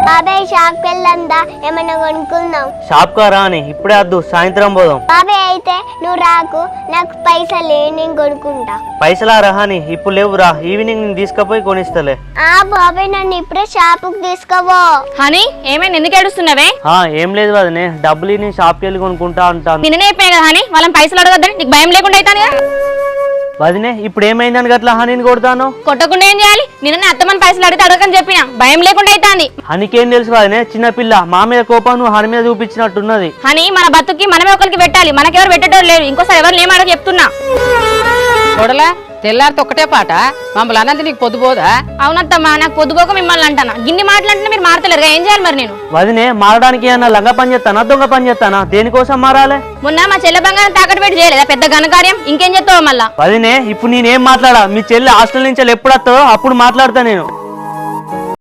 బాబాయ్ షాప్ వెళ్ళందా ఏమన్నా కొనుక్కుందాం. షాప్ కా రాని ఇప్పుడే వద్దు, సాయంత్రం పోదాం. బాబాయ్ అయితే నువ్వు రాకు, నాకు పైసలు నేను కొనుక్కుంటా. పైసలా రహాని ఇప్పుడు లేవురా, ఈవినింగ్ నేను తీసుకుపోయి కొనిస్తలే. బాబాయ్ నన్ను ఇప్పుడే షాపుకి తీసుకోవో. హనీ ఏమైనా ఎందుకు ఏడుస్తున్నావే? ఏం లేదు వదినే, డబ్బులు నేను షాప్కి వెళ్ళి కొనుక్కుంటా అంటాను. నిన్ననే అయిపోయాయి కదా హనీ, వాళ్ళని పైసలు అడగద్దని నీకు భయం లేకుండా అవుతాను కదా. వదినే ఇప్పుడు ఏమైందని గట్లా హనీని కొడతాను? కొట్టకుండా ఏం చేయాలి? నిన్ననే అత్తమని పైసలు అడిగితే అడగని చెప్పిన, భయం లేకుండా అవుతాంది. హనీకేం తెలుసు వదినే, చిన్నపిల్ల, మా మీద కోపం నువ్వు హని మీద చూపించినట్టున్నది. హనీ మన బతుకి మనమే ఒకరికి పెట్టాలి, మనకెవరు పెట్టేటోళ్ళు లేరు. ఇంకోసారి ఎవరు ఏం అడగ చెప్తున్నా. చూడలా తెల్లారితో ఒకటే పాట, మమ్మల్ని అన్నది నీకు పొద్దుపోదా? అవునత్తమ్మా, నాకు పొద్దుపోక మిమ్మల్ని అంటానా. గిన్ని మాటలంటే మీరు మారతలేరుగా, ఏం చేయాలి మరి నేను? వదినే మారడానికి ఏమన్నా లంగ పని చేస్తానా, దొంగ పని చేస్తానా? దేనికోసం మారాలే? మొన్న మా చెల్లె బంగారం తాకట్టు పెట్టి చేయలేదా పెద్ద ఘనకార్యం? ఇంకేం చేస్తావు మళ్ళా? వదినే ఇప్పుడు నేనేం మాట్లాడా, మీ చెల్లి హాస్టల్ నుంచి ఎప్పుడు వస్తావో అప్పుడు మాట్లాడతా నేను.